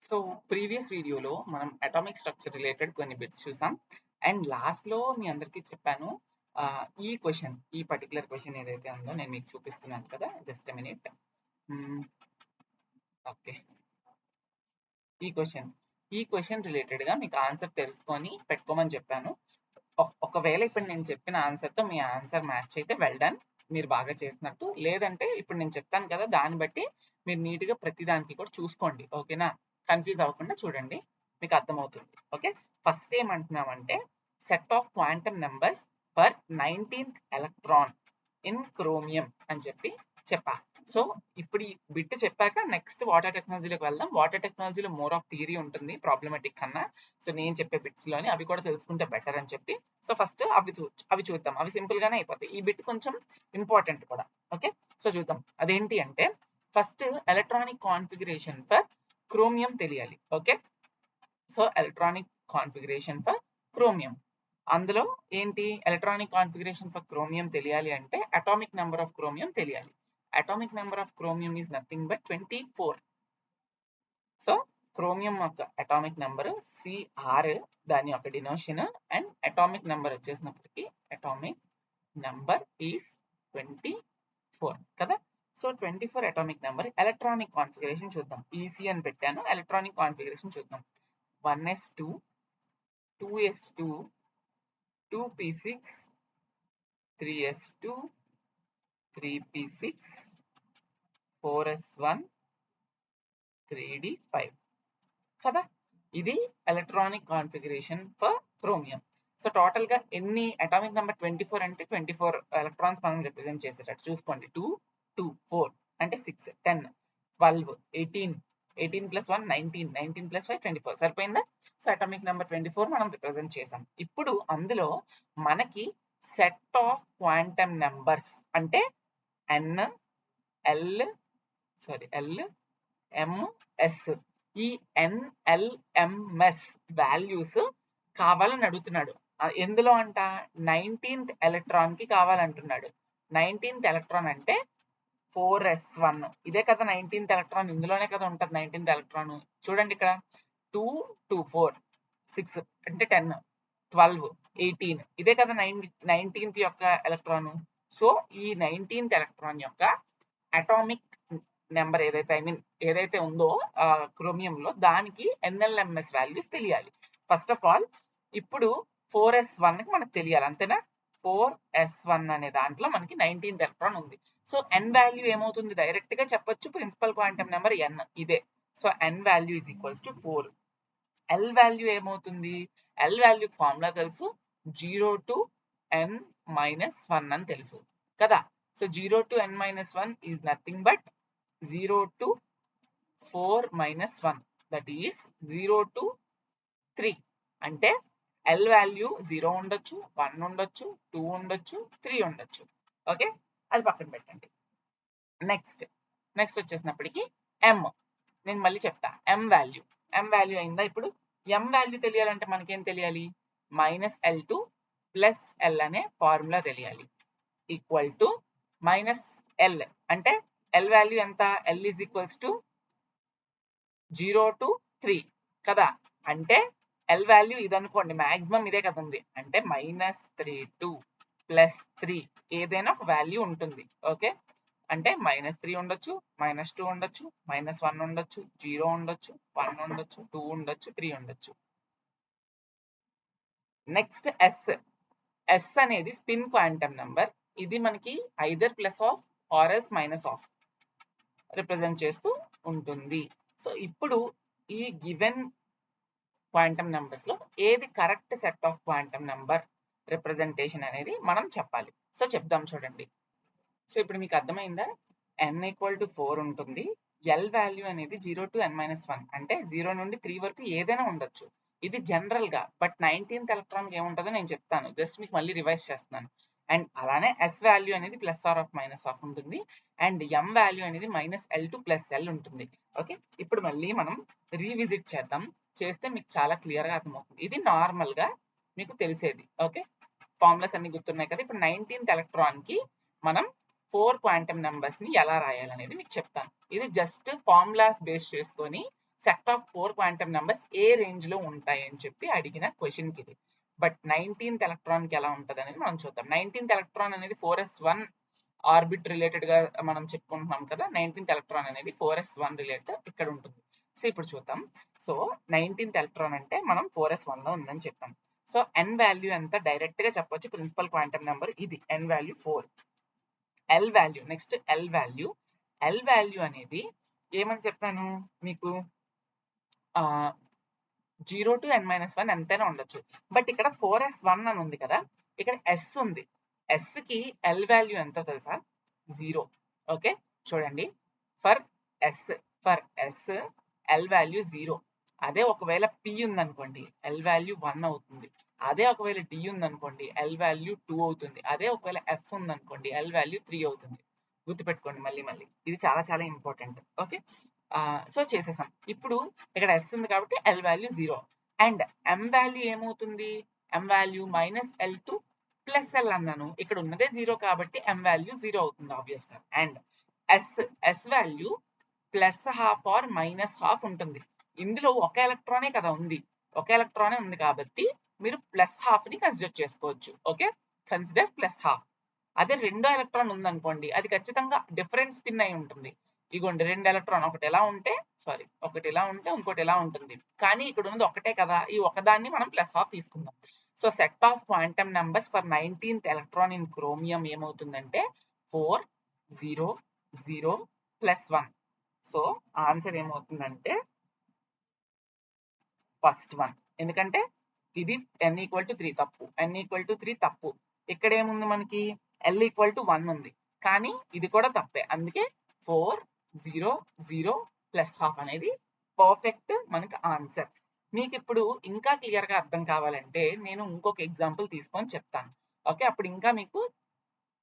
So previous వీడియోలో మనం atomic structure related కొన్ని బిట్స్ చూసాం అండ్ లాస్ట్లో మీ అందరికీ చెప్పాను. ఈ పర్టికులర్ క్వశ్చన్ ఏదైతే ఉందో నేను మీకు చూపిస్తున్నాను కదా, జస్ట్ మినిట్. ఓకే, ఈ క్వశ్చన్ రిలేటెడ్గా మీకు ఆన్సర్ తెలుసుకొని పెట్టుకోమని చెప్పాను. ఒకవేళ ఇప్పుడు నేను చెప్పిన ఆన్సర్తో మీ ఆన్సర్ మ్యాచ్ అయితే వెల్ డన్, మీరు బాగా చేసినట్టు. లేదంటే ఇప్పుడు నేను చెప్తాను కదా, దాన్ని బట్టి మీరు నీట్గా ప్రతి దానికి కూడా చూసుకోండి. ఓకేనా? కన్ఫ్యూజ్ అవ్వకుండా చూడండి, మీకు అర్థమవుతుంది. ఓకే, ఫస్ట్ ఏమంటున్నామంటే set of quantum numbers for 19th electron in chromium అని చెప్పా. సో ఇప్పుడు ఈ బిట్ చెప్పాక నెక్స్ట్ వాటర్ టెక్నాలజీలోకి వెళ్దాం. వాటర్ టెక్నాలజీలో మోర్ ఆఫ్ థియరీ ఉంటుంది ప్రాబ్లమాటిక్ కన్నా. సో నేను చెప్పే బిట్స్ లోని అవి కూడా తెలుసుకుంటే బెటర్ అని చెప్పి, సో ఫస్ట్ అవి చూద్దాం. అవి సింపుల్ గానే అయిపోతాయి. ఈ బిట్ కొంచెం ఇంపార్టెంట్ కూడా. ఓకే, సో చూద్దాం. అదేంటి అంటే first electronic configuration for chromium తెలియాలి. Okay, so electronic configuration for chromium, అందులో ఏంటి ఎలక్ట్రానిక్ కాన్ఫిగరేషన్ ఫర్ క్రోమియం తెలియాలి అంటే అటామిక్ నెంబర్ ఆఫ్ క్రోమియం తెలియాలి. Atomic number of chromium is nothing but 24. So chromium యొక్క అటామిక్ నెంబర్ Cr, దాని యొక్క denotation, and atomic number వచ్చేసినప్పటికీ అటామిక్ నెంబర్ ఈజ్ 24 కదా. So 24 atomic number. Electronic configuration చూద్దాం. EC అని పెట్టాను, ఎలక్ట్రానిక్ కాన్ఫిగరేషన్ చూద్దాం. 1s2, 2s2, 2p6, 3s2, 3p6, 4s1, 3d5 కదా. ఇది electronic configuration for chromium. So total గా ఎన్ని అటామిక్ నెంబర్ 24 అంటే 24 ఎలక్ట్రాన్స్ మనం రిప్రజెంట్ చేసేటట్టు చూసుకోండి. 2, 2, 4 అంటే 6, 10, 12, 18, 18 ప్లస్ 1 19, 19 ప్లస్ 5 24. సరిపోయిందా? సో అటామిక్ నెంబర్ 24 మనం రిప్రజెంట్ చేసాం. ఇప్పుడు అందులో మనకి సెట్ ఆఫ్ క్వాంటమ్ నెంబర్స్ అంటే ఎల్, ఎంఎస్, ఈ ఎన్ఎల్ఎంఎస్ వాల్యూస్ కావాలని అడుగుతున్నాడు. ఎందులో అంట 19th ఎలక్ట్రాన్ కి కావాలంటున్నాడు. 19th ఎలక్ట్రాన్ అంటే 4s1. ఇదే కదా 19th ఎలక్ట్రాన్, ఇందులోనే కదా ఉంటుంది 19th ఎలక్ట్రాన్. చూడండి ఇక్కడ 2, 2, 4, 6 అంటే 10, 12, 18 ఇదే కదా 19th యొక్క ఎలక్ట్రాన్. సో ఈ 19th ఎలక్ట్రాన్ యొక్క అటామిక్ నెంబర్ ఏదైతే ఉందో క్రోమియంలో, దానికి ఎన్ఎల్ఎంఎస్ వాల్యూస్ తెలియాలి. ఫస్ట్ ఆఫ్ ఆల్ ఇప్పుడు 4s1 కి మనకు తెలియాలి, అంతేనా? 4s1 అనే దాంట్లో మనకి 19th ఎలక్ట్రాన్ ఉంది. సో n వాల్యూ ఏమవుతుంది, డైరెక్ట్ గా చెప్పొచ్చు, ప్రిన్సిపల్ క్వాంటమ్ నెంబర్ n ఇదే. So n value is equals to 4. l value ఏమవుతుంది, l వాల్యూ ఫార్ములా తెలుసు, 0 to n-1 అని తెలుసు కదా. So 0 to n-1 is nothing but 0 to 4 minus 1, that is 0 to 3. అంటే L వాల్యూ 0 ఉండొచ్చు, 1 ఉండొచ్చు, 2 ఉండొచ్చు, 3 ఉండొచ్చు. ఓకే, అది పక్కన పెట్టండి. నెక్స్ట్ వచ్చేసినప్పటికీ M, నేను మళ్ళీ చెప్తా. M వాల్యూ అయిందా? ఇప్పుడు M వాల్యూ తెలియాలంటే మనకేం తెలియాలి, -L2 ప్లస్ L అనే ఫార్ములా తెలియాలి, ఈక్వల్ టు -L అంటే L వాల్యూ ఎంత, L is equals to 0 to 3 కదా. అంటే L వాల్యూ ఇది అనుకోండి, మాక్సిమం ఇదే కదా ఉంది, అంటే -32 ప్లస్ 3 ఏదైనా ఒక వాల్యూ ఉంటుంది. ఓకే, అంటే -3 ఉండొచ్చు, -2 ఉండొచ్చు, -1 ఉండొచ్చు, 0 ఉండొచ్చు, 1 ఉండొచ్చు, 2 ఉండొచ్చు, 3 ఉండొచ్చు. నెక్స్ట్ S అనేది స్పిన్ క్వాంటమ్ నెంబర్. ఇది మనకి either plus of or else minus of represent చేస్తూ ఉంటుంది. సో ఇప్పుడు ఈ గివెన్ క్వాంటమ్ నెంబర్స్ లో ఏది correct set of quantum number representation అనేది మనం చెప్పాలి. సో చెప్దాం చూడండి. సో ఇప్పుడు మీకు అర్థమైందా, n ఈక్వల్ టు 4 ఉంటుంది, L వాల్యూ అనేది 0 to n-1 అంటే 0 నుండి 3 వరకు ఏదైనా ఉండొచ్చు. ఇది జనరల్ గా, బట్ 19th ఎలక్ట్రాన్ ఏముంటుందో నేను చెప్తాను, జస్ట్ మీకు మళ్ళీ రివైజ్ చేస్తున్నాను. అండ్ అలానే S వాల్యూ అనేది plus or half minus half ఉంటుంది, అండ్ M వాల్యూ అనేది -L2 ప్లస్ L ఉంటుంది. ఓకే, ఇప్పుడు మళ్ళీ మనం రీవిజిట్ చేస్తే మీకు చాలా క్లియర్ గా అర్థమవుతుంది. ఇది నార్మల్ గా మీకు తెలిసేది. ఓకే, ఫార్ములాస్ అన్ని గుర్తున్నాయి కదా. ఇప్పుడు 19th ఎలక్ట్రాన్ కి మనం 4 క్వాంటమ్ నెంబర్స్ ని ఎలా రాయాలనేది మీకు చెప్తాను. ఇది జస్ట్ ఫార్ములాస్ బేస్ చేసుకొని set of 4 quantum numbers A range లో ఉంటాయి అని చెప్పి అడిగిన క్వశ్చన్ కి ఇది. బట్ 19th ఎలక్ట్రాన్ కి ఎలా ఉంటది అనేది మనం చూద్దాం. 19th ఎలక్ట్రాన్ అనేది 4s1 ఆర్బిట్ రిలేటెడ్ గా మనం చెప్పుకుంటున్నాం కదా. 19th ఎలక్ట్రాన్ అనేది 4s1 రిలేటెడ్ ఇక్కడ ఉంటుంది. సో ఇప్పుడు చూద్దాం. సో 19th ఎలక్ట్రాన్ అంటే మనం 4s1 లో ఉందని చెప్పాం. సో n వాల్యూ ఎంత డైరెక్ట్ గా చెప్పొచ్చు. ప్రిన్సిపల్ క్వాంటమ్ నెంబర్ ఇది, n value 4. L value, next L value. L value అనేది ఏమని చెప్పాను మీకు, 0 to n-1 ఎంతైనా ఉండొచ్చు. బట్ ఇక్కడ 4s1 అని ఉంది కదా, ఇక్కడ s ఉంది. s కి L వాల్యూ ఎంతో తెలుసా? 0. ఓకే చూడండి, ఫర్ s L వాల్యూ 0. అదే ఒకవేళ p ఉందనుకోండి L వాల్యూ 1 అవుతుంది. అదే ఒకవేళ d ఉందనుకోండి L వాల్యూ 2 అవుతుంది. అదే ఒకవేళ f ఉందనుకోండి L వాల్యూ 3 అవుతుంది. గుర్తుపెట్టుకోండి మళ్ళీ ఇది చాలా చాలా ఇంపార్టెంట్. ఓకే సో చేసేసాం. ఇప్పుడు ఇక్కడ s ఉంది కాబట్టి L value 0. And m value ఏమవుతుంది, m value -L2 plus L అన్నాను. ఇక్కడ ఉన్నదే 0 కాబట్టి m వాల్యూ 0 అవుతుంది ఆబ్వియస్ గా. అండ్ s వాల్యూ +½ ఆర్ -½ ఉంటుంది. ఇందులో ఒక ఎలక్ట్రానే కదా ఉంది, ఒక ఎలక్ట్రానే ఉంది కాబట్టి మీరు +½ ని కన్సిడర్ చేసుకోవచ్చు. ఓకే కన్సిడర్ +½ అదే రెండో ఎలక్ట్రాన్ ఉందనుకోండి, అది ఖచ్చితంగా డిఫరెంట్ స్పిన్ అయి ఉంటుంది. ఇగోండి 2 ఎలక్ట్రాన్, ఒకటి ఇలా ఉంటే ఇంకోటి ఇలా ఉంటుంది. కానీ ఇక్కడ ఉన్నది ఒకటే కదా, ఈ ఒకదాన్ని మనం +½ తీసుకుందాం. So set of quantum numbers for 19th electron in chromium ఏమవుతుందంటే 4 0 0 +1. సో ఆన్సర్ ఏమవుతుందంటే ఫస్ట్ వన్. ఎందుకంటే ఇది n = 3 తప్పు, n = 3 తప్పు. ఇక్కడ ఏముంది మనకి L = 1 ఉంది, కానీ ఇది కూడా తప్పే. అందుకే 4 0 0 +½ అనేది పర్ఫెక్ట్ మనకి ఆన్సర్. మీకు ఇప్పుడు ఇంకా క్లియర్ గా అర్థం కావాలంటే నేను ఇంకొక ఎగ్జాంపుల్ తీసుకొని చెప్తాను. ఓకే అప్పుడు ఇంకా మీకు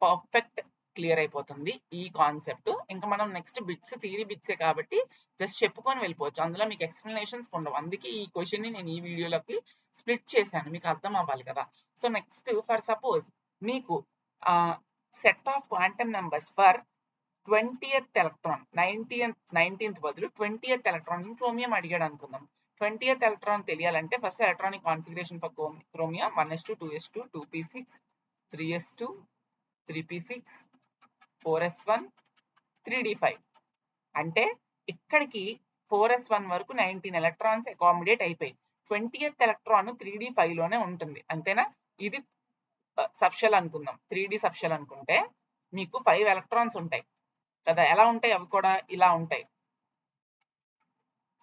పర్ఫెక్ట్ క్లియర్ అయిపోతుంది ఈ కాన్సెప్ట్. ఇంకా మనం నెక్స్ట్ బిట్స్ థియరీ బిట్సే కాబట్టి జస్ట్ చెప్పుకొని వెళ్ళిపోవచ్చు, అందులో మీకు ఎక్స్ప్లెనేషన్స్ ఉండవు. అందుకే ఈ క్వశ్చన్ ని నేను ఈ వీడియోలోకి స్ప్లిట్ చేశాను, మీకు అర్థం అవ్వాలి కదా. సో నెక్స్ట్ ఫర్ సపోజ్ మీకు set of quantum numbers for 20th electron, 19th బదులు 20th ఎలక్ట్రాన్ ఇన్ క్రోమియం అడిగాడు అనుకుందాం. 20th ఎలక్ట్రాన్ తెలియాలంటే first electronic configuration for chromium 1s2 2s2 2p6 3s2 3p6 4s1 3d5. అంటే ఇక్కడికి 4s1 వరకు 19 electrons accommodate అయిపోయి 20th electron 3d5 లోనే ఉంటుంది. అంతేనా? ఇది సబ్షెల్ అనుకుందాం. 3d సబ్షెల్ అనుకుంటే మీకు 5 ఎలక్ట్రాన్స్ ఉంటాయి కదా. ఎలా ఉంటాయి అవి కూడా ఇలా ఉంటాయి.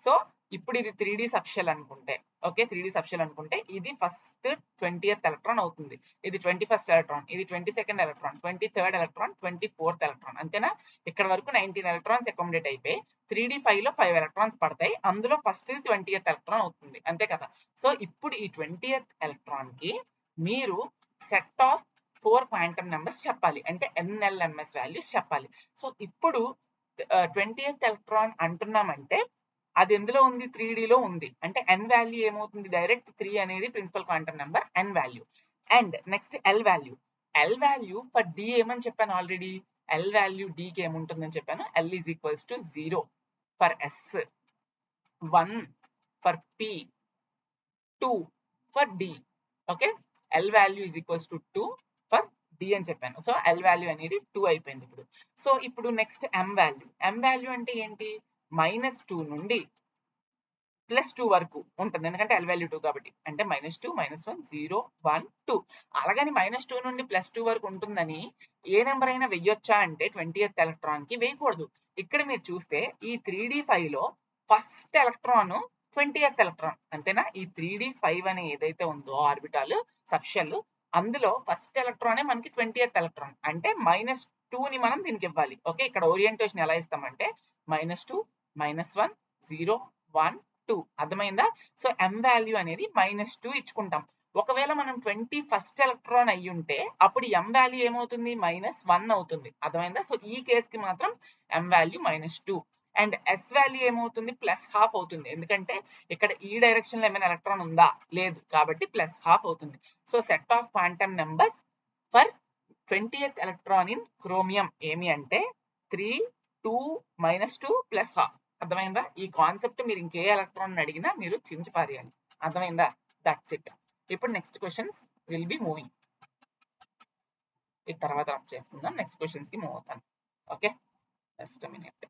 సో ఇప్పుడు ఇది 3d సబ్షెల్ అనుకుంటే, ఓకే 3d సబ్షెల్ అనుకుంటే ఇది ఫస్ట్ 20th ఎలక్ట్రాన్ అవుతుంది, ఇది 21st ఎలక్ట్రాన్, ఇది 22nd electron, 23rd electron, 24th electron. అంతేనా? ఇక్కడ వరకు 19 ఎలక్ట్రాన్స్ అకామిడేట్ అయిపోయి 3d5 లో 5 ఎలక్ట్రాన్స్ పడతాయి. అందులో ఫస్ట్ 20th ఎలక్ట్రాన్ అవుతుంది, అంతే కదా. సో ఇప్పుడు ఈ 20th ఎలక్ట్రాన్ కి మీరు సెట్ ఆఫ్ 4 క్వాంటమ్ నెంబర్స్ చెప్పాలి, అంటే NLMS వాల్యూస్ చెప్పాలి. సో ఇప్పుడు 20th ఎలక్ట్రాన్ అంటున్నామంటే అది ఎందులో ఉంది, 3D లో ఉంది. అంటే n వాల్యూ ఏమవుతుంది, డైరెక్ట్ 3 అనేది principal quantum number n value. And next L value. L value for D ఏమని చెప్పాను ఆల్రెడీ, L వాల్యూ D కి ఏముంటుందని చెప్పాను, L = 0 for S, 1 for P, 2 for D. Okay L value = 2 for D అని చెప్పాను. So L value అనేది 2 అయిపోయింది ఇప్పుడు. So ఇప్పుడు next M value. M value అంటే ఏంటి, -2 నుండి +2 వరకు ఉంటుంది, ఎందుకంటే L వాల్యూ 2 కాబట్టి. అంటే -2 -1 0 1 2. అలాగని -2 నుండి +2 వరకు ఉంటుందని ఏ నెంబర్ అయినా వెయ్యొచ్చా అంటే 20th ఎలక్ట్రాన్ కి వేయకూడదు. ఇక్కడ మీరు చూస్తే ఈ 3d5 లో ఫస్ట్ ఎలక్ట్రాన్ 20th ఎలక్ట్రాన్, అంతేనా. ఈ 3d5 అనే ఏదైతే ఉందో ఆర్బిటాల్ సబ్షెల్, అందులో ఫస్ట్ ఎలక్ట్రానే మనకి 20th ఎలక్ట్రాన్. అంటే -2 ని మనం దీనికి ఇవ్వాలి. ఓకే ఇక్కడ ఓరియంటేషన్ ఎలా ఇస్తామంటే -2 -1 0 1 2. అర్థమైందా? సో M వాల్యూ అనేది -2 ఇచ్చుకుంటాం. ఒకవేళ మనం 21st ఎలక్ట్రాన్ అయ్యి ఉంటే అప్పుడు M వాల్యూ ఏమవుతుంది, -1 అవుతుంది. అర్థమైందా? సో ఈ కేస్ కి మాత్రం M value -2. And S value ఏమవుతుంది, +½ అవుతుంది. ఎందుకంటే ఇక్కడ ఈ డైరెక్షన్ లో ఏమైనా ఎలక్ట్రాన్ ఉందా, లేదు కాబట్టి +½ అవుతుంది. So set of quantum numbers for 20th electron in chromium ఏమి అంటే 3 2 -2 +½ అర్థమైందా? ఈ కాన్సెప్ట్ మీరు ఇంకే ఎలక్ట్రాన్ అడిగినా మీరు చించి పారేయాలి. అర్థమైందా? That's it. ఇప్పుడు next questions will be moving. ఇది తర్వాత ఆఫ్ చేసుకుందాం. నెక్స్ట్ క్వశ్చన్స్ కి మూవ్ అవుతాను. Okay, just minute.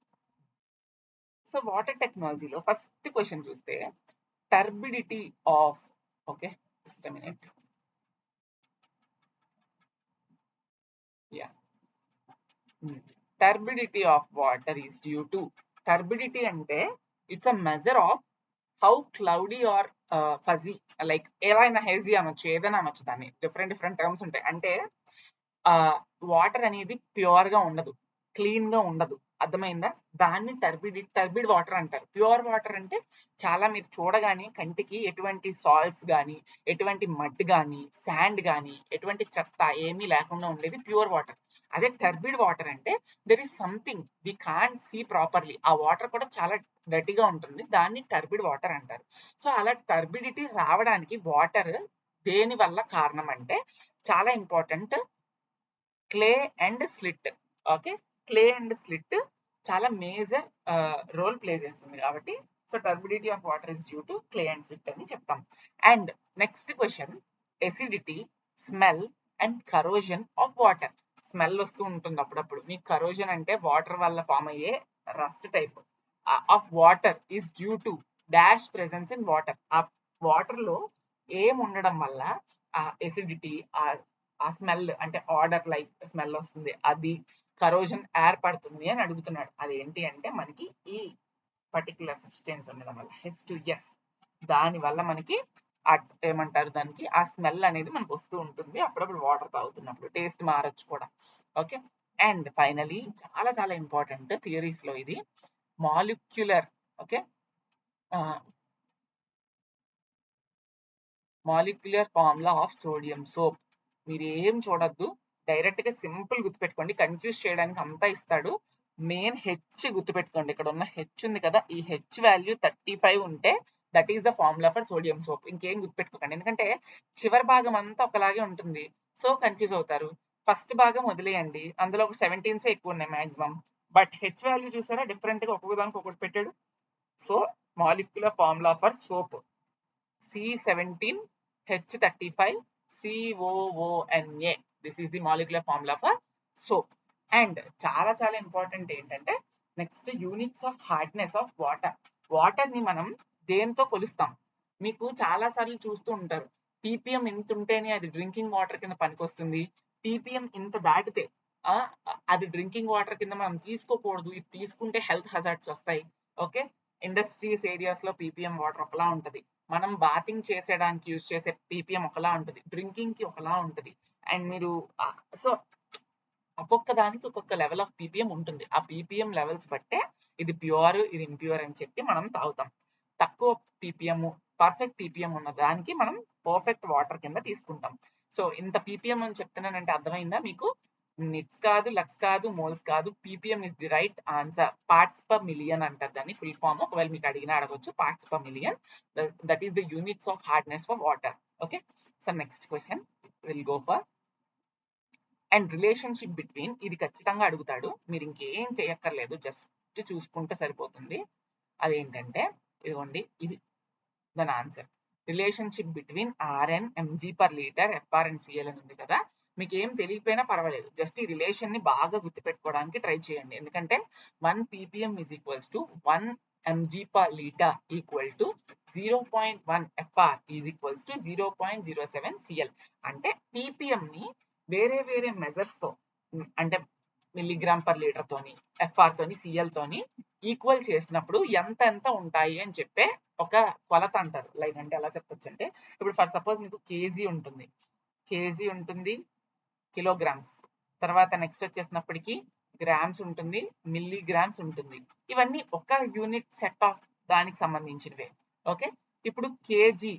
So water టెక్నాలజీలో ఫస్ట్ క్వశ్చన్ చూస్తే turbidity of, okay just minute, yeah, turbidity of water is due to, turbidity అంటే it's a measure of how cloudy or fuzzy, like ఏదైనా hazy అనొచ్చు, ఏదైనా అనొచ్చు, దాన్ని different different terms ఉంటాయి. అంటే వాటర్ అనేది ప్యూర్ గా ఉండదు, క్లీన్ గా ఉండదు. అర్థమైందా? దాన్ని టర్బిడ్ వాటర్ అంటారు. ప్యూర్ వాటర్ అంటే చాలా మీరు చూడగానే కంటికి ఎటువంటి సాల్ట్స్ కానీ, ఎటువంటి మడ్ కానీ, శాండ్ కానీ, ఎటువంటి చెత్త ఏమీ లేకుండా ఉండేది ప్యూర్ వాటర్. అదే టర్బిడ్ వాటర్ అంటే there is something we can't see properly, ఆ వాటర్ కూడా చాలా డర్టీగా ఉంటుంది, దాన్ని టర్బిడ్ వాటర్ అంటారు. సో అలా టర్బిడిటీ రావడానికి వాటర్ దేని వల్ల కారణం అంటే చాలా important, clay and silt. Okay, clay and silt చాలా మేజర్ రోల్ ప్లే చేస్తుంది కాబట్టి so turbidity of water is due to clay and silt అని చెప్తాం. And next question, acidity, smell and corrosion of water. Smell వస్తూ ఉంటుంది అప్పుడప్పుడు. మీకు corrosion అంటే వాటర్ వల్ల ఫామ్ అయ్యే rust type of water is due to dash presence in water. ఆ వాటర్ లో ఏం ఉండడం వల్ల ఆ ఎసిడిటీ, ఆ స్మెల్ అంటే ఆర్డర్ లైక్ స్మెల్ వస్తుంది, అది కరోజన్ ఏర్పడుతుంది అని అడుగుతున్నాడు. అదేంటి అంటే మనకి ఈ పర్టికులర్ సబ్స్టెన్స్ ఉండడం వల్ల H2S, దాని వల్ల మనకి ఏమంటారు దానికి, ఆ స్మెల్ అనేది మనకు వస్తూ ఉంటుంది అప్పుడప్పుడు వాటర్ తాగుతున్నప్పుడు, టేస్ట్ మారచ్చు కూడా. ఓకే, అండ్ ఫైనలీ చాలా చాలా ఇంపార్టెంట్ థియరీస్ లో ఇది, molecular, okay, molecular formula of sodium soap. మీరు ఏం చూడొద్దు, డైరెక్ట్ గా సింపుల్ గుర్తుపెట్టుకోండి, కన్ఫ్యూజ్ చేయడానికి అంతా ఇస్తాడు. మెయిన్ హెచ్ గుర్తుపెట్టుకోండి, ఇక్కడ ఉన్న హెచ్ ఉంది కదా, ఈ హెచ్ వాల్యూ 35 ఉంటే that is the formula for sodium soap. ఇంకేం గుర్తుపెట్టుకోకండి, ఎందుకంటే చివరి భాగం అంతా ఒకలాగే ఉంటుంది, సో కన్ఫ్యూజ్ అవుతారు. ఫస్ట్ భాగం వదిలేయండి, అందులో ఒక 17 ఎక్కువ ఉన్నాయి మాక్సిమం, బట్ హెచ్ వాల్యూ చూసారా డిఫరెంట్ గా ఒక్కొక్క దానికి ఒకటి పెట్టాడు. So molecular formula for soap C17H35 COONA. This is the molecular formula for soap. And చాలా చాలా ఇంపార్టెంట్ ఏంటంటే next units of hardness of water. Water ని మనం దేంతో కొలుస్తాం? మీకు చాలా సార్లు చూస్తూ ఉంటారు, ppm ఇంత ఉంటేనే అది డ్రింకింగ్ వాటర్ కింద పనికొస్తుంది, ppm ఇంత దాటితే అది డ్రింకింగ్ వాటర్ కింద మనం తీసుకోకూడదు, ఇది తీసుకుంటే హెల్త్ హజార్డ్స్ వస్తాయి. ఓకే, ఇండస్ట్రీస్ ఏరియాస్ లో ppm వాటర్ ఒకలా ఉంటది, మనం బాతింగ్ చేసేయడానికి యూజ్ చేసే ppm ఒకలా ఉంటుంది, డ్రింకింగ్ కి ఒకలా ఉంటుంది. అండ్ మీరు సో ఒక్కొక్క దానికి ఒక్కొక్క లెవెల్ ఆఫ్ ppm ఉంటుంది, ఆ ppm లెవెల్స్ బట్టే ఇది ప్యూర్ ఇది ఇంప్యూర్ అని చెప్పి మనం తాగుతాం. తక్కువ ppm, పర్ఫెక్ట్ ppm ఉన్న దానికి మనం పర్ఫెక్ట్ వాటర్ కింద తీసుకుంటాం. సో ఇంత ppm అని చెప్తున్నానంటే అర్థమైందా మీకు? నిట్స్ కాదు, లక్స్ కాదు, మోల్స్ కాదు, ppm is the right answer. Parts per million అంటారు దాన్ని ఫుల్ ఫామ్. ఒకవేళ మీకు అడిగినా అడగొచ్చు, parts per million, that is the units of hardness for water. Okay, so next question will go for and relationship between. ఇది ఖచ్చితంగా అడుగుతాడు, మీరు ఇంకేం చేయక్కర్లేదు, జస్ట్ చూసుకుంటే సరిపోతుంది. అదేంటంటే ఇదిగోండి, ఇది దాని answer. Relationship between RN mg per litre FR and CL అని ఉంది కదా, మీకు ఏం తెలియకపోయినా పర్వాలేదు, జస్ట్ ఈ రిలేషన్ ని బాగా గుర్తుపెట్టుకోవడానికి ట్రై చేయండి. ఎందుకంటే 1 ppm is equals to 1 mg per liter equal to 0.1 fr is equals to 0.07 cl. అంటే ppm ని వేరే వేరే మెజర్స్ తో, అంటే మిల్లీగ్రామ్ పర్ లీటర్ తోని, ఎఫ్ఆర్ తోని, సిఎల్ తోని ఈక్వల్ చేసినప్పుడు ఎంత ఎంత ఉంటాయి అని చెప్పే ఒక కొలత అంటారు. లైక్ అంటే ఎలా చెప్పొచ్చు అంటే, ఇప్పుడు ఫర్ సపోజ్ మీకు కేజీ ఉంటుంది, కిలోగ్రామ్స్, తర్వాత నెక్స్ట్ వచ్చేసినప్పటికీ గ్రామ్స్ ఉంటుంది, మిల్లీగ్రామ్స్ ఉంటుంది. ఇవన్నీ ఒక యూనిట్ సెట్ ఆఫ్ దానికి సంబంధించినవే. ఓకే, ఇప్పుడు కేజీ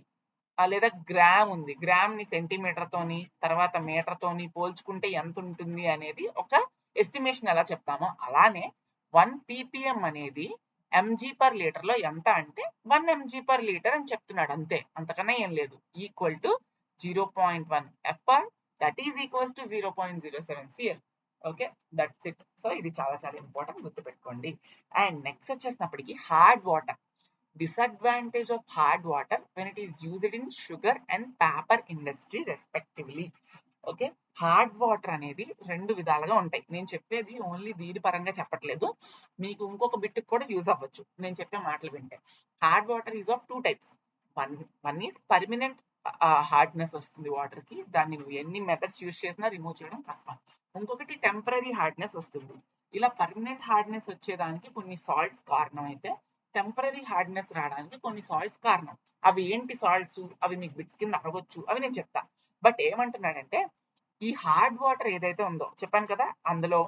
లేదా గ్రామ్ ఉంది, గ్రామ్ ని సెంటీమీటర్ తోని తర్వాత మీటర్ తోని పోల్చుకుంటే ఎంత ఉంటుంది అనేది ఒక ఎస్టిమేషన్ ఎలా చెప్తామో, అలానే 1 ppm అనేది mg పర్ లీటర్ లో ఎంత అంటే 1 mg పర్ లీటర్ అని చెప్తున్నాడు, అంతే, అంతకన్నా ఏం లేదు. Equal to 0.1 fr, that is equals to 0.07 cl. Okay, that's it. So ఇది చాలా చాలా ఇంపార్టెంట్, గుర్తుపెట్టుకోండి. అండ్ నెక్స్ట్ వచ్చేసినప్పటికి hard water. Disadvantage of hard water when it is used in sugar and paper industry respectively. Okay, hard water అనేది రెండు విధాలుగా ఉంటాయి. నేను చెప్పేది ఓన్లీ దీని పరంగా చెప్పట్లేదు, మీకు ఇంకొక బిట్ కూడా యూజ్ అవ్వచ్చు నేను చెప్పే మాటలు వింటే. Hard water is of two types. One is permanent hardness వస్తుంది వాటర్ కి, దాన్ని నువ్వు ఎన్ని మెథడ్స్ యూజ్ చేసినా రిమూవ్ చేయడం కష్టం. ఇంకొకటి టెంపరీ హార్డ్నెస్ వస్తుంది. ఇలా పర్మనెంట్ హార్డ్నెస్ వచ్చేదానికి కొన్ని సాల్ట్స్ కారణం అయితే, టెంపరీ హార్డ్నెస్ రావడానికి కొన్ని సాల్ట్స్ కారణం. అవి ఏంటి సాల్ట్స్, అవి మీకు బిట్స్ కింద అడగొచ్చు, అవి నేను చెప్తా. బట్ ఏమంటున్నాడంటే ఈ హార్డ్ వాటర్ ఏదైతే ఉందో చెప్పాను కదా, అందులో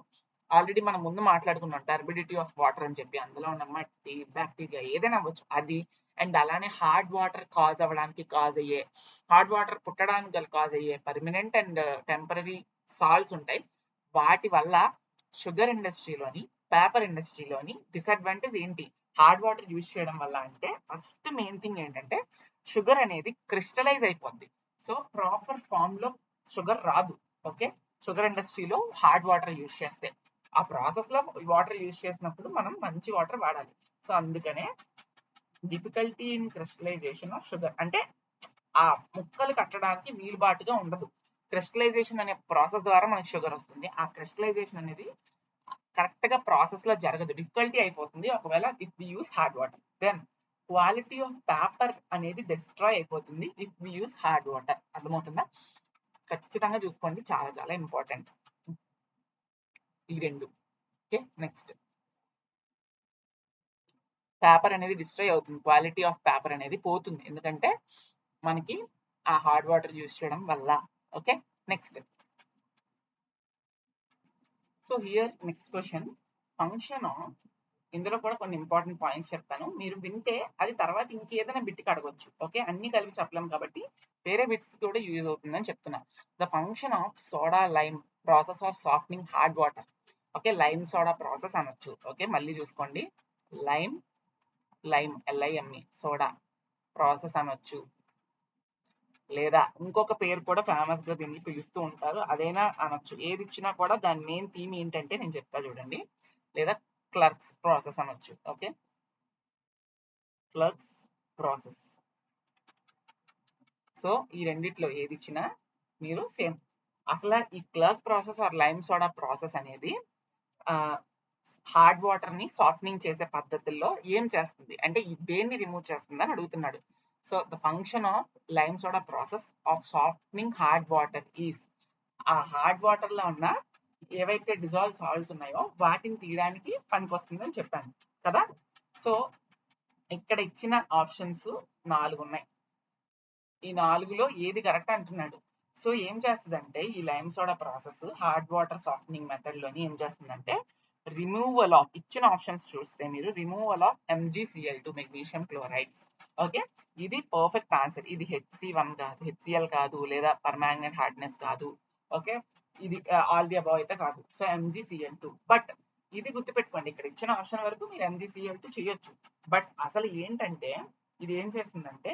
ఆల్రెడీ మనం ముందు మాట్లాడుకున్నాం టర్బిడిటీ ఆఫ్ వాటర్ అని చెప్పి, అందులో ఉన్న మట్టి బ్యాక్టీరియా ఏదైనా అవ్వచ్చు అది. అండ్ అలానే హార్డ్ వాటర్ కాజ్ అవ్వడానికి కాజ్ అయ్యే, హార్డ్ వాటర్ పుట్టడానికి గల కాజ్ అయ్యే పర్మనెంట్ అండ్ టెంపరీ సాల్ట్స్ ఉంటాయి. వాటి వల్ల షుగర్ ఇండస్ట్రీలోని పేపర్ ఇండస్ట్రీలోని డిసడ్వాంటేజ్ ఏంటి హార్డ్ వాటర్ యూజ్ చేయడం వల్ల అంటే, ఫస్ట్ మెయిన్ థింగ్ ఏంటంటే షుగర్ అనేది క్రిస్టలైజ్ అయిపోద్ది. సో ప్రాపర్ ఫామ్ లో షుగర్ రాదు. ఓకే, షుగర్ ఇండస్ట్రీలో హార్డ్ వాటర్ యూజ్ చేస్తే, ఆ ప్రాసెస్ లో వాటర్ యూజ్ చేసినప్పుడు మనం మంచి వాటర్ వాడాలి. సో అందుకనే difficulty in crystallisation of sugar అంటే ఆ ముక్కలు కట్టడానికి వీలుబాటుగా ఉండదు. క్రిస్టలైజేషన్ అనే ప్రాసెస్ ద్వారా మనకి షుగర్ వస్తుంది. ఆ క్రిస్టలైజేషన్ అనేది కరెక్ట్ గా ప్రాసెస్ లో జరగదు, డిఫికల్టీ అయిపోతుంది ఒకవేళ if we use hard water. Then quality of paper అనేది డిస్ట్రాయ్ అయిపోతుంది if we use hard water. అర్థమవుతుందా? ఖచ్చితంగా చూసుకోండి, చాలా చాలా ఇంపార్టెంట్ ఈ రెండు. ఓకే, నెక్స్ట్ పేపర్ అనేది డిస్ట్రాయ్ అవుతుంది, క్వాలిటీ ఆఫ్ పేపర్ అనేది పోతుంది, ఎందుకంటే మనకి ఆ హార్డ్ వాటర్ యూజ్ చేయడం వల్ల. Okay, next. So here next question, function ఇందులో కూడా కొన్ని ఇంపార్టెంట్ పాయింట్స్ చెప్తాను, మీరు వింటే అది తర్వాత ఇంకేదైనా బిట్కి అడగొచ్చు. ఓకే, అన్ని కలిపి చెప్పలేం కాబట్టి వేరే బిట్స్ కి కూడా యూజ్ అవుతుందని చెప్తున్నా. The function of soda lime process of softening hard water. Okay, lime soda process అనొచ్చు. ఓకే, మళ్ళీ చూసుకోండి, లైమ్ LIME సోడా ప్రాసెస్ అనొచ్చు, లేదా ఇంకొక పేరు కూడా ఫేమస్ గా దీన్ని పిలుస్తూ ఉంటారు, అదైనా అనొచ్చు. ఏది ఇచ్చినా కూడా దాని మెయిన్ థీమ్ ఏంటంటే నేను చెప్తా చూడండి. లేదా క్లర్క్స్ ప్రాసెస్ అనొచ్చు. Okay, Clark's process. సో ఈ రెండిట్లో ఏది ఇచ్చినా మీరు సేమ్. అసలు ఈ Clark process or lime soda process అనేది హార్డ్ వాటర్ ని సాఫ్టనింగ్ చేసే పద్ధతుల్లో ఏం చేస్తుంది అంటే దేన్ని రిమూవ్ చేస్తుంది అని అడుగుతున్నాడు. So the function of lime soda process of softening hard water is, ఆ హార్డ్ వాటర్ లో ఉన్న ఏవైతే డిజాల్వ్ సాల్ట్స్ ఉన్నాయో వాటిని తీయడానికి పనికొస్తుంది అని చెప్పాను కదా. సో ఇక్కడ ఇచ్చిన ఆప్షన్స్ 4 ఉన్నాయి, ఈ 4లో ఏది కరెక్ట్ అంటున్నాడు. సో ఏం చేస్తుందంటే ఈ lime soda process hard water softening method లోని ఏం చేస్తుందంటే రిమూవల్ ఆఫ్, ఇచ్చిన ఆప్షన్స్ చూస్తే మీరు removal of MgCl2 magnesium chlorides. Okay, ఇది పర్ఫెక్ట్ ఆన్సర్. ఇది HC1 కాదు, HCl కాదు, లేదా పర్మాంగనేట్ హార్డ్నెస్ కాదు. ఓకే, ఇది ఆల్ ది అబౌవ్ అయితే కాదు. So MgCl2. బట్ ఇది గుర్తుపెట్టుకోండి, ఇక్కడ ఇచ్చిన ఆప్షన్ వరకు మీరు MgCl2 చేయొచ్చు. బట్ అసలు ఏంటంటే ఇది ఏం చేస్తుందంటే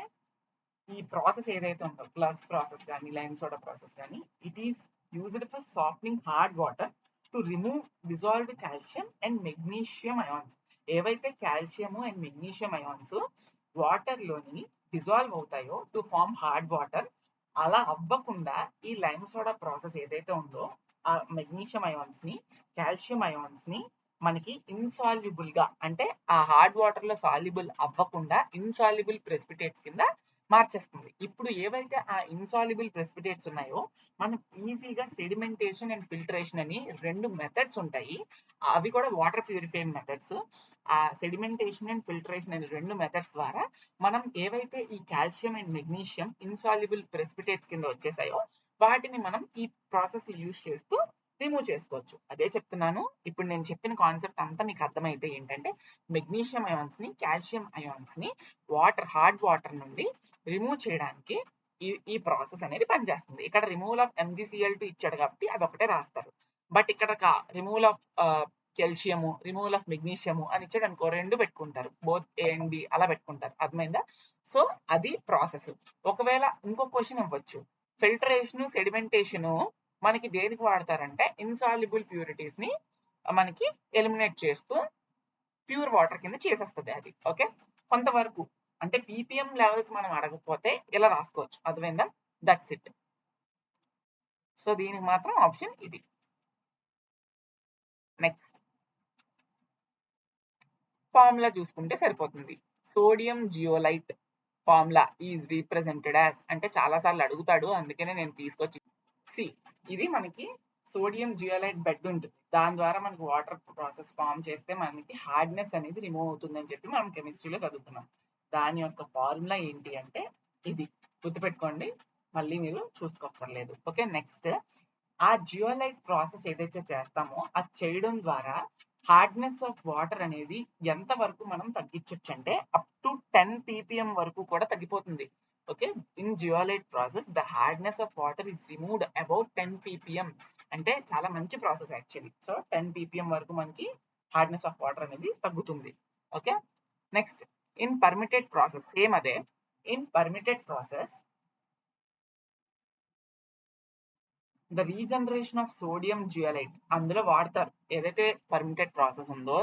ఈ ప్రాసెస్ ఏదైతే ఉందో క్లర్క్స్ ప్రాసెస్ కానీ లైమ్ సోడా ప్రాసెస్ కానీ, it is used for softening hard water to remove dissolved calcium and magnesium ions. ఏవైతే calcium and magnesium ions water లోని డిజాల్వ్ అవుతాయో టు ఫార్మ్ హార్డ్ వాటర్, అలా అవ్వకుండా ఈ లైమ్ సోడా ప్రాసెస్ ఏదైతే ఉందో ఆ మెగ్నీషియం అయాన్స్ ని కాల్షియం అయాన్స్ ని మనకి ఇన్సాల్యుబుల్ గా అంటే ఆ హార్డ్ వాటర్ లో సాల్యుబుల్ అవ్వకుండా ఇన్సాల్యుబుల్ ప్రెసిపిటేట్స్ కింద మార్చేస్తుంది. ఇప్పుడు ఏవైతే ఆ ఇన్సాల్యుబుల్ ప్రెసిపిటేట్స్ ఉన్నాయో మనం ఈజీగా సెడిమెంటేషన్ అండ్ ఫిల్టరేషన్ అని 2 మెథడ్స్ ఉంటాయి, అవి కూడా వాటర్ ప్యూరిఫైయింగ్ మెథడ్స్. ఆ సెడిమెంటేషన్ అండ్ ఫిల్టరేషన్ అనే 2 మెథడ్స్ ద్వారా మనం ఏవైతే ఈ calcium and magnesium insoluble precipitates కింద వచ్చేసాయో వాటిని మనం ఈ ప్రాసెస్ యూజ్ చేస్తూ రిమూవ్ చేసుకోవచ్చు. అదే చెప్తున్నాను, ఇప్పుడు నేను చెప్పిన కాన్సెప్ట్ అంతా మీకు అర్థమైతే ఏంటంటే మెగ్నీషియం అయాన్స్ ని కాల్షియం అయాన్స్ ని హార్డ్ వాటర్ నుండి రిమూవ్ చేయడానికి ఈ ప్రాసెస్ అనేది పనిచేస్తుంది. ఇక్కడ రిమూవల్ ఆఫ్ MgCl2 ఇచ్చాడు కాబట్టి అదొకటే రాస్తారు. బట్ ఇక్కడ removal of calcium, removal of magnesium అని ఇచ్చాడు అనుకో, 2 పెట్టుకుంటారు, బోత్ A and B అలా పెట్టుకుంటారు. అర్థమైందా? సో అది ప్రాసెస్. ఒకవేళ ఇంకో క్వశ్చన్ ఇవ్వచ్చు, ఫిల్టరేషన్ సెడిమెంటేషన్ మనకి దేనికి వాడతారంటే ఇన్సాల్యుబుల్ ప్యూరిటీస్ ని మనకి ఎలిమినేట్ చేస్తూ ప్యూర్ వాటర్ కింద చేసేస్తుంది అది. ఓకే, కొంతవరకు అంటే పీపీఎం లెవెల్స్ మనం అడగకపోతే ఇలా రాసుకోవచ్చు, అర్థమైందా? That's it. సో దీనికి మాత్రం ఆప్షన్ ఇది. నెక్స్ట్ ఫార్ములా చూసుకుంటే సరిపోతుంది. Sodium zeolite formula is రీప్రజెంటెడ్ as అంటే చాలా సార్లు అడుగుతాడు, అందుకనే నేను తీసుకొచ్చి సి ఇది మనకి సోడియం జియోలైట్ బెడ్ ఉంటుంది, దాని ద్వారా మనకి వాటర్ ప్రాసెస్ ఫామ్ చేస్తే మనకి హార్డ్నెస్ అనేది రిమూవ్ అవుతుంది అని చెప్పి మనం కెమిస్ట్రీలో చదువుకున్నాం. దాని యొక్క ఫార్ములా ఏంటి అంటే ఇది, గుర్తుపెట్టుకోండి, మళ్ళీ మీరు చూసుకోక్కర్లేదు. ఓకే, నెక్స్ట్ ఆ జియోలైట్ ప్రాసెస్ ఏదైతే చేస్తామో అది చేయడం ద్వారా హార్డ్నెస్ ఆఫ్ వాటర్ అనేది ఎంత వరకు మనం తగ్గించవచ్చు అంటే అప్ టు 10 ppm వరకు కూడా తగ్గిపోతుంది. Okay, in zeolite process the hardness of water is removed about 10 ppm అంటే చాలా మంచి ప్రాసెస్ యాక్చువల్లీ. సో 10 ppm వరకు మనకి హార్డ్నెస్ ఆఫ్ వాటర్ అనేది తగ్గుతుంది. Okay, next in permitted process same అదే. In permitted process the regeneration of sodium zeolite అందులో వాడతారు, ఏదైతే పర్మిటెడ్ ప్రాసెస్ ఉందో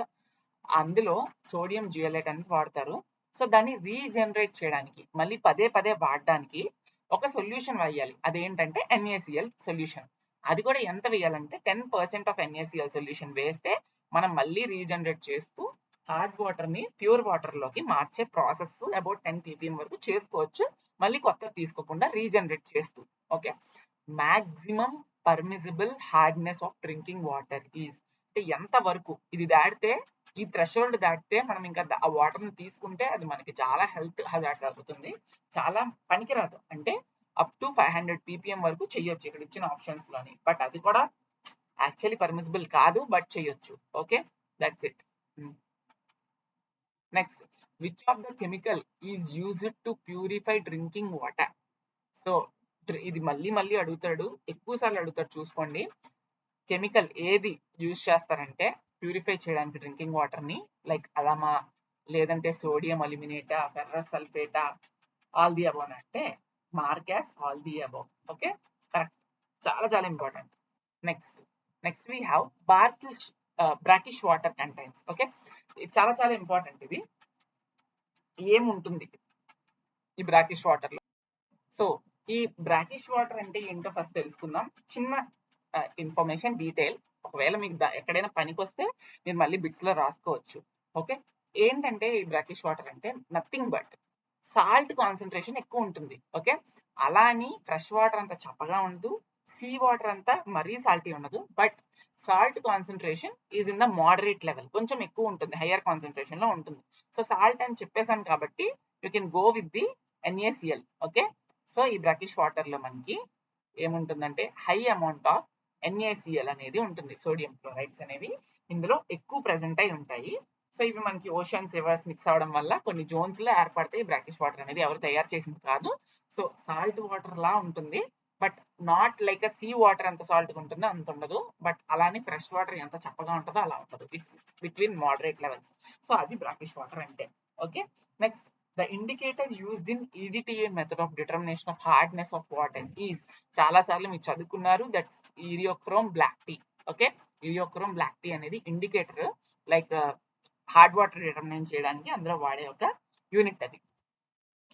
అందులో సోడియం జియోలైట్ అనేది వాడతారు. సో దాన్ని రీజనరేట్ చేయడానికి మళ్ళీ పదే పదే వాడడానికి ఒక సొల్యూషన్ వేయాలి, అదేంటంటే NaCl సొల్యూషన్. అది కూడా ఎంత వేయాలంటే 10% ఆఫ్ NaCl సొల్యూషన్ వేస్తే మనం మళ్ళీ రీజనరేట్ చేస్తూ హార్డ్ వాటర్ ని ప్యూర్ వాటర్ లోకి మార్చే ప్రాసెస్ అబౌట్ 10 ppm వరకు చేసుకోవచ్చు, మళ్ళీ కొత్తది తీసుకోకుండా రీజనరేట్ చేస్తూ. Okay, maximum permissible hardness of drinking water is అంటే ఎంత వరకు ఇది దాటితే, ఈ థ్రెషోల్డ్ దాటితే మనం ఇంకా ఆ వాటర్ ని తీసుకుంటే అది మనకి చాలా హెల్త్ హజార్డ్స్ అవుతుంది, చాలా పనికిరాదు. అంటే అప్ టు 500 ppm వరకు చెయ్యొచ్చు ఇక్కడ ఇచ్చిన ఆప్షన్స్ లోని, బట్ అది కూడా యాక్చువల్లీ పర్మిసిబుల్ కాదు, బట్ చెయ్యొచ్చు. Okay, that's it. Next which of the chemical is used to purify drinking water. So ఇది మళ్ళీ మళ్ళీ అడుగుతాడు, ఎక్కువ సార్లు అడుగుతాడు, చూసుకోండి. కెమికల్ ఏది యూజ్ చేస్తారంటే ప్యూరిఫై చేయడానికి డ్రింకింగ్ వాటర్ ని, లైక్ అలమా, లేదంటే సోడియం అల్యూమినేటా, ఫెర్రస్ సల్ఫేటా, ఆల్ ది అబౌవ్ అంటే మార్గాస్ all the above. Okay, correct, చాలా చాలా important. Next we have brackish water contains. Okay, చాలా చాలా ఇంపార్టెంట్. ఇది ఏముంటుంది ఈ బ్రాకిష్ వాటర్ లో? సో ఈ బ్రాకిష్ వాటర్ అంటే ఏంటో ఫస్ట్ తెలుసుకుందాం. చిన్న ఇన్ఫర్మేషన్ డీటెయిల్, ఒకవేళ మీకు ఎక్కడైనా పనికి వస్తే మీరు మళ్ళీ బిట్స్ లో రాసుకోవచ్చు. ఓకే, ఏంటంటే ఈ బ్రాకిష్ వాటర్ అంటే నథింగ్ బట్ సాల్ట్ కాన్సన్ట్రేషన్ ఎక్కువ ఉంటుంది. ఓకే, అలా అని ఫ్రెష్ వాటర్ అంతా చప్పగా ఉండదు, సీ వాటర్ అంతా మరీ సాల్టీ ఉండదు, but salt concentration is in the moderate level, కొంచెం ఎక్కువ ఉంటుంది, హయ్యర్ కాన్సన్ట్రేషన్ లో ఉంటుంది. సో సాల్ట్ అని చెప్పేసాను కాబట్టి you can go with the NaCl. Okay, so ఈ బ్రాకిష్ వాటర్ లో మనకి ఏముంటుందంటే హై అమౌంట్ ఆఫ్ NaCl అనేది ఉంటుంది, సోడియం క్లోరైడ్స్ అనేవి ఇందులో ఎక్కువ ప్రెసెంట్ అయి ఉంటాయి. సో ఇవి మనకి ఓషన్స్, రివర్స్ మిక్స్ అవడం వల్ల కొన్ని జోన్స్ లో ఏర్పడతాయి. బ్రాకిష్ వాటర్ అనేది ఎవరు తయారు చేసింది కాదు. సో సాల్ట్ వాటర్ లా ఉంటుంది, but not like sea water ఎంత సాల్ట్ ఉంటుందో అంత ఉండదు, బట్ అలానే ఫ్రెష్ వాటర్ ఎంత చప్పగా ఉంటుందో అలా ఉండదు, it's between moderate levels. So అది బ్రాకిష్ వాటర్ అంటే. Okay, next the indicator used in EDTA method of determination of hardness of water is, చాలా సార్లు మీరు చదువుకున్నారు, that's eriochrome black T. Okay, eriochrome black T అనేది indicator, like hard water determinate చేయడానికి అందులో వాడే ఒక యూనిట్ అది.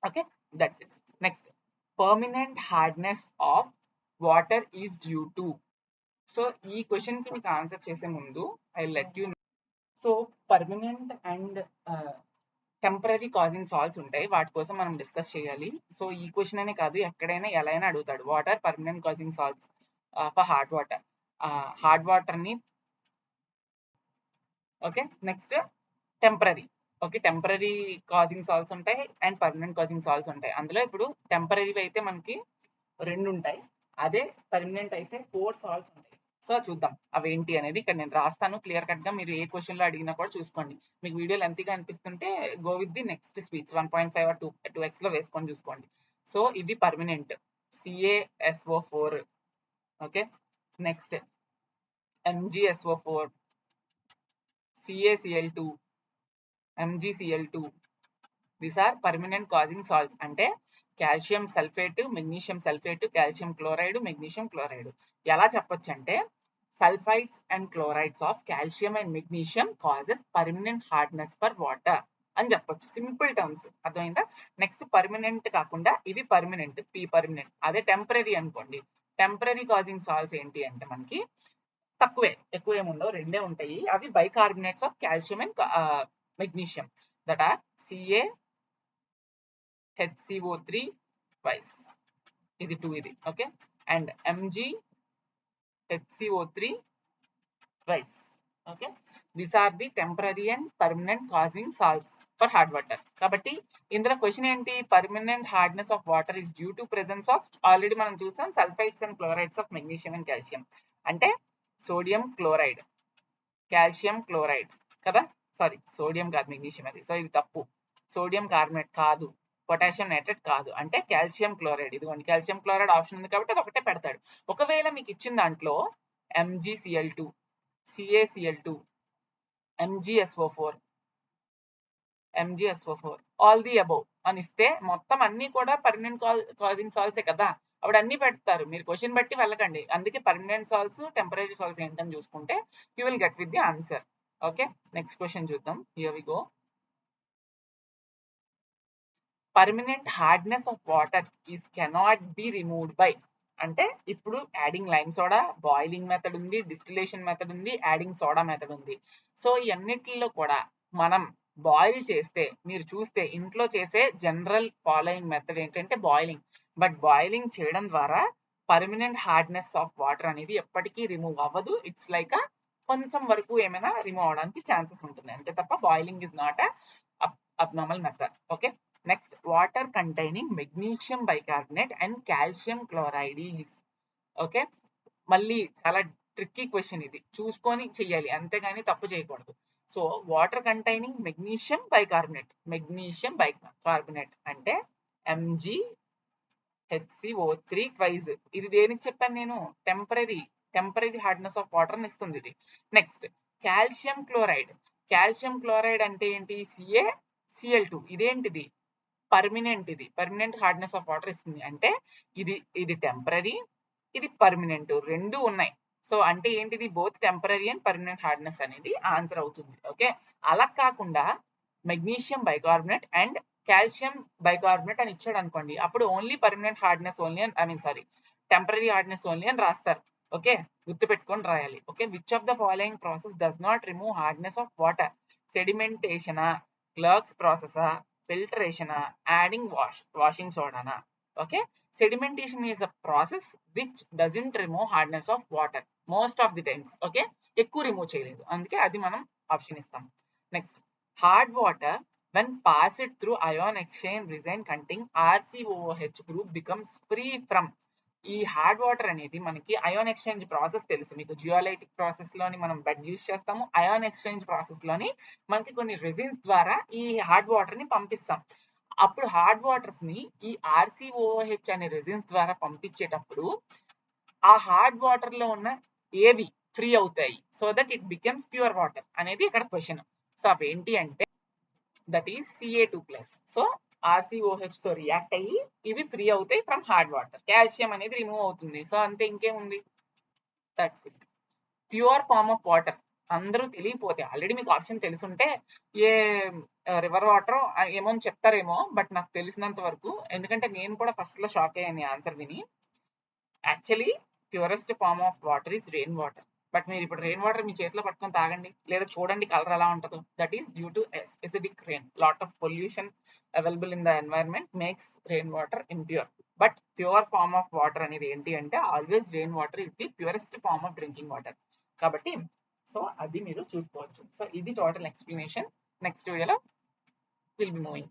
Okay, that's it. Next permanent hardness of water is due to. So ఈ క్వశ్చన్ కి మీకు ఆన్సర్ చేసే ముందు I let you know. So permanent and temporary causing salts ఉంటాయి, వాటి కోసం మనం డిస్కస్ చేయాలి. సో ఈ క్వశ్చన్ అనే కాదు, ఎక్కడైనా ఎలా అయినా అడుగుతాడు. What are permanent causing salts for hard water? Hard water ని. Okay, next temporary. Okay, temporary causing salts ఉంటాయి అండ్ పర్మనెంట్ కాజింగ్ సాల్ట్స్ ఉంటాయి. అందులో ఇప్పుడు టెంపరీ అయితే మనకి 2 ఉంటాయి, అదే పర్మనెంట్ అయితే 4 సాల్ట్స్ ఉంటాయి. సో చూద్దాం అవేంటి అనేది ఇక్కడ నేను రాస్తాను క్లియర్ కట్ గా, మీరు ఏ క్వశ్చన్ లో అడిగినా కూడా చూసుకోండి. మీకు వీడియో లెంతీగా అనిపిస్తుంటే go with the next speech 1.5 or 2x లో వేసుకొని చూసుకోండి. సో ఇది permanent CaSO4. Okay, next MgSO4, CaCl2, MgCl2, these are permanent causing salts. అంటే calcium sulphate, magnesium sulphate, calcium chloride, magnesium chloride. ఎలా చెప్పొచ్చు అంటే sulphides and chlorides of calcium and magnesium causes permanent hardness for water అని చెప్పొచ్చు. Simple terms, అర్థమైందా? Next permanent కాకుండా ఇవి permanent, P permanent. అదే టెంపరీ అనుకోండి, టెంపరీ కాజింగ్ సాల్ట్స్ ఏంటి అంటే మనకి తక్కువే, ఎక్కువ ఏముండవు, రెండే ఉంటాయి. అవి bicarbonates of calcium and magnesium that are CaHCO3 twice. ఇది 2 ఇది, okay. And MgHCO3 twice. Okay, these are the temporary and permanent causing salts for hard water. కాబట్టి ఇందులో క్వశ్చన్ ఏంటి? Permanent hardness of water is due to presence of, already మనం చూసాం, sulphides and chlorides of magnesium and calcium. అంటే sodium chloride, calcium chloride కదా, sorry sodium కాదు, magnesium అది, so ఇది తప్పు. సోడియం కార్బోనేట్ కాదు, పొటాషియం నైట్రేట్ కాదు, అంటే కాల్షియం క్లోరైడ్. ఇదిగోండి కాల్షియం క్లోరైడ్ ఆప్షన్ ఉంది కాబట్టి అది ఒకటే పెడతాడు. ఒకవేళ మీకు ఇచ్చిన దాంట్లో MgCl2, CaCl2, MgSO4, all the above అని ఇస్తే మొత్తం అన్ని కూడా పర్మనెంట్ కాజింగ్ సాల్ట్సే కదా, అప్పుడు అన్ని పెడతారు. మీరు క్వశ్చన్ బట్టి వెళ్ళకండి. అందుకే పర్మనెంట్ సాల్ట్స్, టెంపరీ సాల్ట్స్ ఏంటని చూసుకుంటే you will get with the answer. Okay, next question చూద్దాం. Here we go. Permanent hardness of water is cannot be removed by. అంటే ఇప్పుడు adding lime soda, boiling method ఉంది, distillation method ఉంది, adding soda method ఉంది. So ఈ అన్నిటిలో కూడా మనం బాయిల్ చేస్తే, మీరు చూస్తే ఇంట్లో చేసే జనరల్ ఫాలోయింగ్ మెథడ్ ఏంటంటే బాయిలింగ్. బట్ బాయిలింగ్ చేయడం ద్వారా పర్మనెంట్ హార్డ్నెస్ ఆఫ్ వాటర్ అనేది ఎప్పటికీ రిమూవ్ అవ్వదు. ఇట్స్ లైక్ కొంచెం వరకు ఏమైనా రిమూవ్ అవడానికి ఛాన్సెస్ ఉంటుంది అంతే తప్ప boiling is not abnormal method. Okay, next water containing magnesium bicarbonate and calcium chloride is. Okay, మళ్ళీ చాలా ట్రిక్కీ క్వశ్చన్ ఇది, చూసుకొని చెయ్యాలి అంతేగాని తప్పు చేయకూడదు. So water containing magnesium bicarbonate అంటే MgHCO3 ట్వైస్. ఇది దేనికి చెప్పాను నేను? టెంపరీ హార్డ్నెస్ ఆఫ్ వాటర్ అని ఇస్తుంది ఇది. నెక్స్ట్ కాల్షియం క్లోరైడ్ అంటే ఏంటి? CaCl2. ఇదేంటిది? పర్మనెంట్. ఇది పర్మనెంట్ హార్డ్నెస్ ఆఫ్ వాటర్ ఇస్తుంది. అంటే ఇది టెంపరీ, ఇది పర్మనెంట్, రెండు ఉన్నాయి. సో అంటే ఏంటిది? Both temporary and permanent hardness అనేది ఆన్సర్ అవుతుంది. ఓకే, అలా కాకుండా magnesium bicarbonate and calcium bicarbonate అని ఇచ్చాడు అనుకోండి, అప్పుడు ఓన్లీ పర్మనెంట్ హార్డ్నెస్ ఓన్లీ అని, టెంపరీ హార్డ్నెస్ ఓన్లీ అని రాస్తారు. ఓకే, గుర్తుపెట్టుకొని రాయాలి. Okay, which of the following process does not remove hardness of water? సెడిమెంటేషనా, క్లర్క్స్ ప్రాసెసా, ఫిల్టరేషనా, యాడింగ్ వాషింగ్ సోడానా? Okay, sedimentation is a process which doesn't remove hardness of water most of the times. Okay, ఎక్కువ remove చేయలేదు, అందుకే అది మనం option ఇస్తాం. Next hard water when passed through ion exchange resin containing RCOOH group becomes free from. ఈ hard water అనేది మనకి ion exchange process తెలుసు మీకు. జియోలైటిక్ ప్రాసెస్ లోని మనం బెడ్ యూస్ చేస్తాము, అయాన్ ఎక్స్చేంజ్ ప్రాసెస్ లోని మనకి కొన్ని రెసిన్స్ ద్వారా ఈ హార్డ్ వాటర్ ని పంపిస్తాం. అప్పుడు హార్డ్ వాటర్స్ ని ఈ RCOOH అనే రెసిన్స్ ద్వారా పంపించేటప్పుడు ఆ హార్డ్ వాటర్ లో ఉన్న ఏవి ఫ్రీ అవుతాయి, so that it becomes pure water అనేది ఇక్కడ క్వశ్చన్. సో అవి ఏంటి అంటే that is Ca2+. So RCOH తో రియాక్ట్ అయ్యి ఇవి ఫ్రీ అవుతాయి ఫ్రమ్ హార్డ్ వాటర్. కాల్షియం అనేది రిమూవ్ అవుతుంది. సో అంతే, ఇంకేముంది, that's it. Pure form of water అందరూ తెలియపోతే, ఆల్రెడీ మీకు ఆప్షన్ తెలుసుంటే ఏ రివర్ వాటర్ ఏమో అని చెప్తారేమో, బట్ నాకు తెలిసినంత వరకు, ఎందుకంటే నేను కూడా ఫస్ట్ లో షాక్ అయ్యాను ఆన్సర్ విని. Actually purest form of water is rain water. But మీరు ఇప్పుడు రెయిన్ వాటర్ మీ చేతిలో పట్టుకొని తాగండి, లేదా చూడండి కలర్ ఎలా ఉంటుందో. That is due to acidic rain. Lot of pollution available in the environment makes rain water impure. But pure form of water అనేది ఏంటి అంటే always rain water is the purest form of drinking water. కాబట్టి so అది మీరు చూసుకోవచ్చు. So ఇది total explanation. Next వీడియోలో will be moving.